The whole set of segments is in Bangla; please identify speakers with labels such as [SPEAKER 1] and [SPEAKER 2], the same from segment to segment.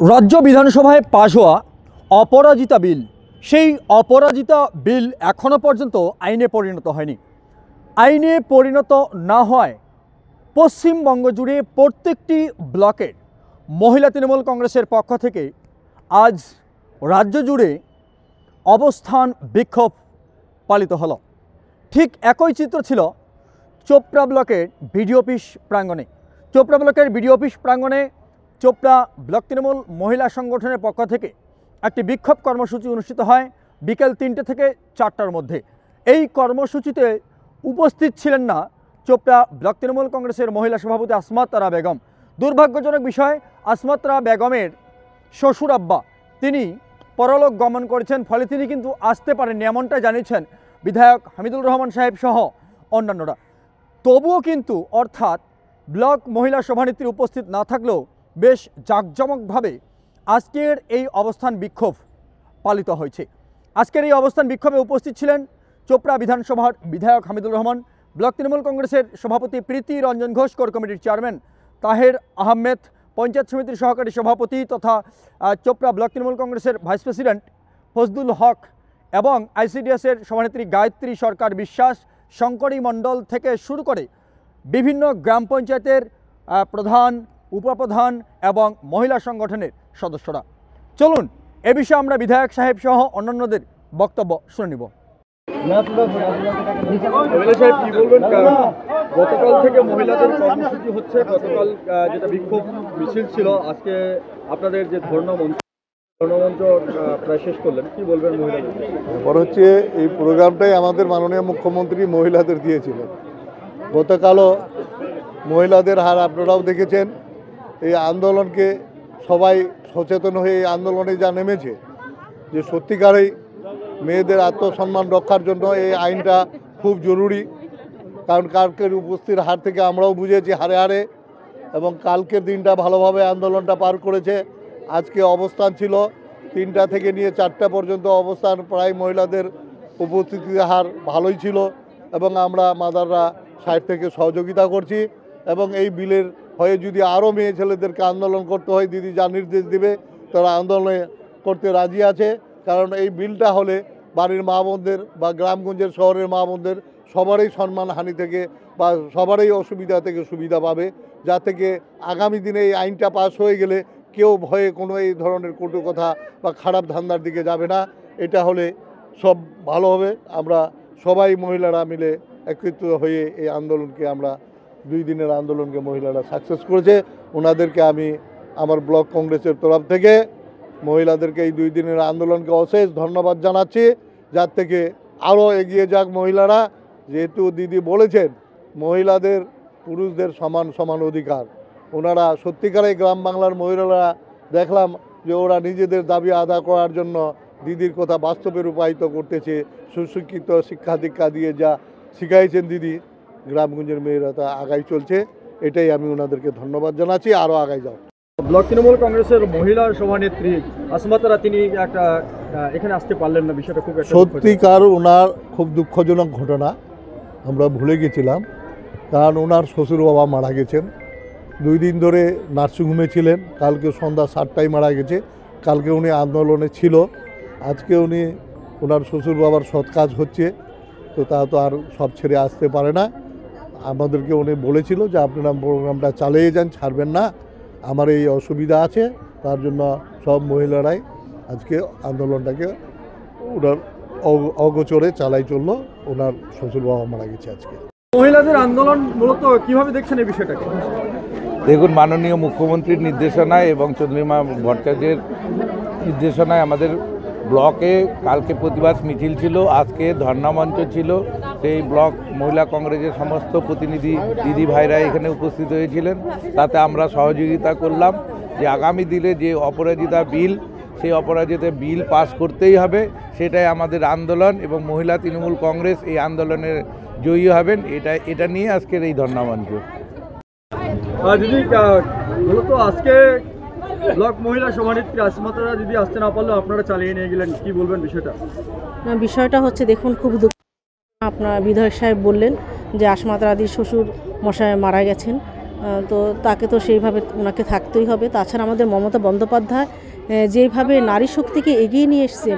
[SPEAKER 1] রাজ্য বিধানসভায় পাশ হওয়া অপরাজিতা বিল, সেই অপরাজিতা বিল এখনও পর্যন্ত আইনে পরিণত হয়নি। আইনে পরিণত না হয় পশ্চিমবঙ্গ জুড়ে প্রত্যেকটি ব্লকের মহিলা তৃণমূল কংগ্রেসের পক্ষ থেকে আজ রাজ্য জুড়ে অবস্থান বিক্ষোভ পালিত হলো। ঠিক একই চিত্র ছিল চোপড়া ব্লকের বিডিও অফিস প্রাঙ্গণে। চোপড়া ব্লকের বিডিও অফিস প্রাঙ্গণে চোপড়া ব্লক তৃণমূল মহিলা সংগঠনের পক্ষ থেকে একটি বিক্ষোভ কর্মসূচি অনুষ্ঠিত হয় বিকেল ৩টে থেকে ৪টার মধ্যে। এই কর্মসূচিতে উপস্থিত ছিলেন না চোপড়া ব্লক তৃণমূল কংগ্রেসের মহিলা সভাপতি আসমত তারা বেগম। দুর্ভাগ্যজনক বিষয়, আসমত তারা বেগমের শ্বশুর আব্বা তিনি পরলোক গমন করেছেন, ফলে তিনি কিন্তু আসতে পারেননি, এমনটাই জানিয়েছেন বিধায়ক হামিদুর রহমান সাহেব সহ অন্যান্যরা। তবুও কিন্তু অর্থাৎ ব্লক মহিলা সভানেত্রী উপস্থিত না থাকলেও বেশ জাঁকজমকভাবে আজকের এই অবস্থান বিক্ষোভ পালিত হয়েছে। আজকের এই অবস্থান বিক্ষোভে উপস্থিত ছিলেন চোপড়া বিধানসভার বিধায়ক হামিদুর রহমান, ব্লক তৃণমূল কংগ্রেসের সভাপতি প্রীতি রঞ্জন ঘোষ, কোর কমিটির চেয়ারম্যান তাহের আহমেদ, পঞ্চায়েত সমিতির সহকারী সভাপতি তথা চোপড়া ব্লক তৃণমূল কংগ্রেসের ভাইস প্রেসিডেন্ট ফজলুল হক এবং আইসিডিএসের সভানেত্রী গায়ত্রী সরকার বিশ্বাস, শঙ্করী মণ্ডল থেকে শুরু করে বিভিন্ন গ্রাম পঞ্চায়েতের প্রধান, উপপ্রধান এবং মহিলা সংগঠনের সদস্যরা। চলুন এ বিষয়ে আমরা বিধায়ক সাহেব সহ অন্যান্যদের বক্তব্য শুনে নিব। গতকাল থেকে মহিলাদের কর্মসূচি হচ্ছে, গতকাল যেটা বিক্ষোভ মিছিল ছিল, আজকে আপনাদের যে ধর্ণামঞ্চ প্রায় শেষ করলেন, কি বলবেন মহিলাদের?
[SPEAKER 2] বড় হচ্ছে এই প্রোগ্রামটাই আমাদের মাননীয় মুখ্যমন্ত্রী মহিলাদের দিয়েছিলেন। গতকালও মহিলাদের হার আপনারাও দেখেছেন। এই আন্দোলনকে সবাই সচেতন হয়ে এই আন্দোলনে যা নেমেছে, যে সত্যিকারেই মেয়েদের আত্মসম্মান রক্ষার জন্য এই আইনটা খুব জরুরি। কারণ কালকের উপস্থিতির হার থেকে আমরাও বুঝেছি হারে হারে, এবং কালকের দিনটা ভালোভাবে আন্দোলনটা পার করেছে। আজকে অবস্থান ছিল 3টা থেকে নিয়ে 4টা পর্যন্ত অবস্থান, প্রায় মহিলাদের উপস্থিতির হার ভালোই ছিল, এবং আমরা মাদাররা সাইড থেকে সহযোগিতা করছি। এবং এই বিলের হয়ে যদি আরও মেয়ে ছেলেদেরকে আন্দোলন করতে হয়, দিদি যা নির্দেশ দিবে তারা আন্দোলনে করতে রাজি আছে। কারণ এই বিলটা হলে বাড়ির মা বোনদের বা গ্রামগঞ্জের শহরের মা বোনদের সবারই সম্মানহানি থেকে বা সবারই অসুবিধা থেকে সুবিধা পাবে, যা থেকে আগামী দিনে এই আইনটা পাস হয়ে গেলে কেউ ভয়ে কোনো এই ধরনের কটু কথা বা খারাপ ধান্দার দিকে যাবে না। এটা হলে সব ভালো হবে। আমরা সবাই মহিলারা মিলে একত্রিত হয়ে এই আন্দোলনকে, আমরা 2 দিনের আন্দোলনকে মহিলারা সাকসেস করেছে। ওনাদেরকে আমি আমার ব্লক কংগ্রেসের তরফ থেকে মহিলাদেরকে এই 2 দিনের আন্দোলনকে অশেষ ধন্যবাদ জানাচ্ছি, যার থেকে আরও এগিয়ে যাক মহিলারা। যেহেতু দিদি বলেছেন মহিলাদের পুরুষদের সমান সমান অধিকার, ওনারা সত্যিকারের গ্রাম বাংলার মহিলারা দেখলাম যে ওরা নিজেদের দাবি আদায় করার জন্য দিদির কথা বাস্তবে রূপায়িত করতেছে। সুশিক্ষিত শিক্ষা দীক্ষা দিয়ে যা শিখাইছেন দিদি, গ্রামগঞ্জের মেয়েরা তা আগাই চলছে। এটাই আমি ওনাদেরকে ধন্যবাদ জানাচ্ছি, আরও আগাই যাও।
[SPEAKER 1] ব্লক তৃণমূল কংগ্রেসের মহিলা সভানেত্রী আসমত তারা তিনি একটা এখানে আসতে পারলেন না, বিষয়টা খুব
[SPEAKER 2] সত্যিকার ওনার খুব দুঃখজনক ঘটনা। আমরা ভুলে গেছিলাম, কারণ ওনার শ্বশুর বাবা মারা গেছেন। 2 দিন ধরে নার্সিংহোমে ছিলেন, কালকে সন্ধ্যা 7টায় মারা গেছে। কালকে উনি আন্দোলনে ছিল, আজকে উনি ওনার শ্বশুর বাবার সৎ কাজ হচ্ছে, তো তা তো আর সব ছেড়ে আসতে পারে না। আমাদেরকে উনি বলেছিল যে আপনারা প্রোগ্রামটা চালিয়ে যান, ছাড়বেন না, আমার এই অসুবিধা আছে। তার জন্য সব মহিলারাই আজকে আন্দোলনটাকে ওনার অগোচরে চালাই চললো। ওনার শ্বশুর বাবা মারা গেছে আজকে।
[SPEAKER 1] মহিলাদের আন্দোলন মূলত কিভাবে দেখছেন এই বিষয়টাকে?
[SPEAKER 3] দেখুন, মাননীয় মুখ্যমন্ত্রীর নির্দেশনায় এবং চন্দ্রিমা ভট্টাচার্যের নির্দেশনায় আমাদের ব্লকে কালকে প্রতিবাদ মিছিল ছিল, আজকে ধর্ণামঞ্চ ছিল। সেই ব্লক মহিলা কংগ্রেসের সমস্ত প্রতিনিধি দিদি ভাইরা এখানে উপস্থিত হয়েছিলেন। তাতে আমরা সহযোগিতা করলাম যে আগামী দিনে যে অপরাজিতা বিল, সেই অপরাজিতা বিল পাস করতেই হবে। সেটাই আমাদের আন্দোলন, এবং মহিলা তৃণমূল কংগ্রেস এই আন্দোলনের জয়ী হবেন, এটা নিয়ে আজকের এই ধর্ণামঞ্চ।
[SPEAKER 1] দিদি মূলত আজকে ব্লক মহিলা সভানেত্রী আসমত তারা দিদি আসতে না পারলেও আপনারা চালিয়ে নিয়ে গেলেন, কি বলবেন বিষয়টা?
[SPEAKER 4] না, বিষয়টা হচ্ছে দেখুন, খুব দুঃখ। আপনার বিধায়ক সাহেব বললেন যে আসমত রাদির শ্বশুর মশাই মারা গেছেন, তো তাকে তো সেইভাবে ওনাকে থাকতেই হবে। তাছাড়া আমাদের মমতা বন্দ্যোপাধ্যায় যেভাবে নারী শক্তিকে এগিয়ে নিয়ে এসছেন,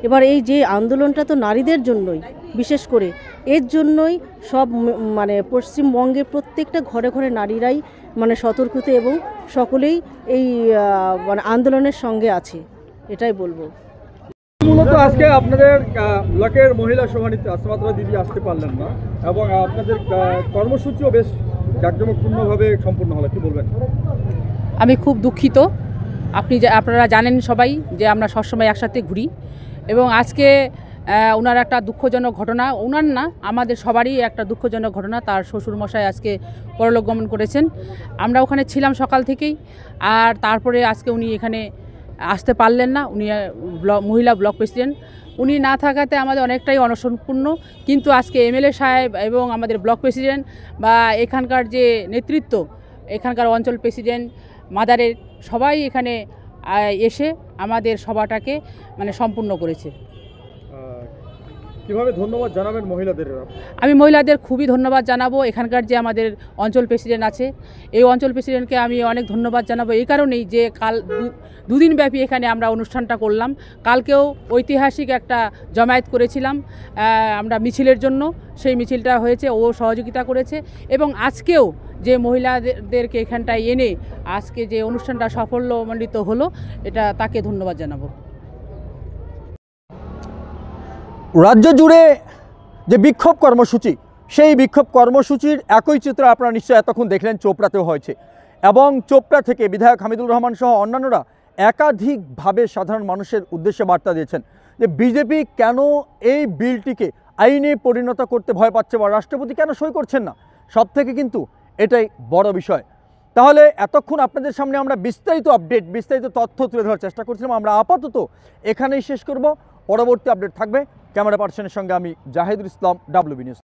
[SPEAKER 4] এবার এই যে আন্দোলনটা তো নারীদের জন্যই, বিশেষ করে এর জন্যই সব মানে পশ্চিমবঙ্গের প্রত্যেকটা ঘরে ঘরে নারীরাই মানে সতর্কিত এবং সকলেই এই মানে আন্দোলনের সঙ্গে আছে, এটাই বলবো।
[SPEAKER 1] মূলত আজকে আপনাদের ব্লকের মহিলা সভানেত্রী আসমাত্রা দিদি আসতে পারলেন না এবং আপনাদের কর্মসূচিও বেশ জাঁকজমকপূর্ণভাবে সম্পূর্ণ হলো, কি বলবেন?
[SPEAKER 5] আমি খুব দুঃখিত। আপনারা জানেন সবাই যে আমরা সবসময় একসাথে ঘুরি এবং আজকে ওনার একটা দুঃখজনক ঘটনা, ওনার না আমাদের সবারই একটা দুঃখজনক ঘটনা। তার শ্বশুরমশাই আজকে পরলোক গমন করেছেন। আমরা ওখানে ছিলাম সকাল থেকেই, আর তারপরে আজকে উনি এখানে আসতে পারলেন না। উনি মহিলা ব্লক প্রেসিডেন্ট, উনি না থাকাতে আমাদের অনেকটাই অনশনপূর্ণ। কিন্তু আজকে এমএলএ সাহেব এবং আমাদের ব্লক প্রেসিডেন্ট বা এখানকার যে নেতৃত্ব, এখানকার অঞ্চল প্রেসিডেন্ট, মাদারের সবাই এখানে এসে আমাদের সভাটাকে মানে সম্পূর্ণ করেছে।
[SPEAKER 1] কিভাবে ধন্যবাদ জানাবেন মহিলাদের?
[SPEAKER 5] আমি মহিলাদের খুবই ধন্যবাদ জানাবো। এখানকার যে আমাদের অঞ্চল প্রেসিডেন্ট আছে, এই অঞ্চল প্রেসিডেন্টকে আমি অনেক ধন্যবাদ জানাবো এই কারণেই যে কাল দুদিন ব্যাপী এখানে আমরা অনুষ্ঠানটা করলাম। কালকেও ঐতিহাসিক একটা জমায়েত করেছিলাম আমরা মিছিলের জন্য, সেই মিছিলটা হয়েছে, ও সহযোগিতা করেছে। এবং আজকেও যে মহিলাদেরকে এখানটায় এনে আজকে যে অনুষ্ঠানটা সাফল্যমণ্ডিত হলো, এটা তাকে ধন্যবাদ জানাবো।
[SPEAKER 1] রাজ্য জুড়ে যে বিক্ষোভ কর্মসূচি, সেই বিক্ষোভ কর্মসূচির একই চিত্র আপনারা নিশ্চয়ই এতক্ষণ দেখলেন চোপড়াতেও হয়েছে এবং চোপড়া থেকে বিধায়ক হামিদুর রহমান সহ অন্যান্যরা একাধিকভাবে সাধারণ মানুষের উদ্দেশ্যে বার্তা দিয়েছেন যে বিজেপি কেন এই বিলটিকে আইনে পরিণত করতে ভয় পাচ্ছে বা রাষ্ট্রপতি কেন সই করছেন না। সব থেকে কিন্তু এটাই বড় বিষয়। তাহলে এতক্ষণ আপনাদের সামনে আমরা বিস্তারিত আপডেট, বিস্তারিত তথ্য তুলে ধরার চেষ্টা করছিলাম। আমরা আপাতত এখানেই শেষ করব। পরবর্তী আপডেট থাকবে। ক্যামেরা পার্সনের সঙ্গে আমি জাহিদুল ইসলাম, WB নিউজ।